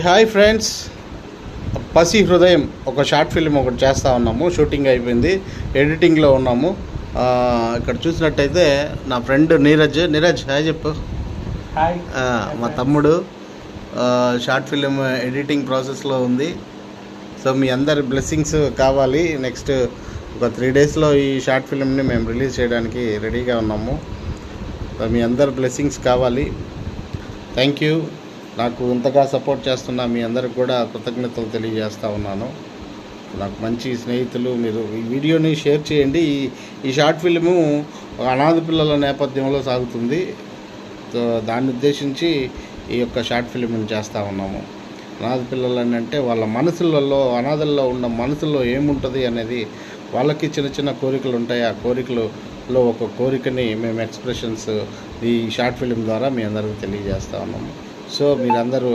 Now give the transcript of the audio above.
Hi friends, పసి హృదయం ఒక షార్ట్ ఫిల్మ్ ఒకటి చేస్తూ ఉన్నాము. షూటింగ్ అయిపోయింది, ఎడిటింగ్లో ఉన్నాము. ఇక్కడ చూసినట్టయితే నా ఫ్రెండ్ నీరజ్ హాయ్ చెప్పు. హాయ్. మా తమ్ముడు షార్ట్ ఫిల్మ్ ఎడిటింగ్ ప్రాసెస్లో ఉంది. సో మీ అందరి బ్లెస్సింగ్స్ కావాలి. నెక్స్ట్ ఒక 3 డేస్లో ఈ షార్ట్ ఫిల్మ్ని మేము రిలీజ్ చేయడానికి రెడీగా ఉన్నాము. సో మీ అందరి బ్లెస్సింగ్స్ కావాలి. Thank you. నాకు ఇంతగా సపోర్ట్ చేస్తున్న మీ అందరికి కూడా కృతజ్ఞతలు తెలియజేస్తూ ఉన్నాను. నాకు మంచి స్నేహితులు. మీరు ఈ వీడియోని షేర్ చేయండి. ఈ షార్ట్ ఫిల్ము అనాథ పిల్లల నేపథ్యంలో సాగుతుంది. సో దాన్ని ఉద్దేశించి ఈ యొక్క షార్ట్ ఫిల్మ్ని చేస్తూ ఉన్నాము. అనాథ పిల్లలు అంటే వాళ్ళ మనసులలో, అనాథల్లో ఉన్న మనసుల్లో ఏముంటుంది అనేది, వాళ్ళకి చిన్న చిన్న కోరికలు ఉంటాయి. ఆ కోరికలలో ఒక కోరికని మేము ఎక్స్ప్రెషన్స్ ఈ షార్ట్ ఫిల్మ్ ద్వారా మీ అందరికీ తెలియజేస్తూ ఉన్నాము. సో మీరందరూ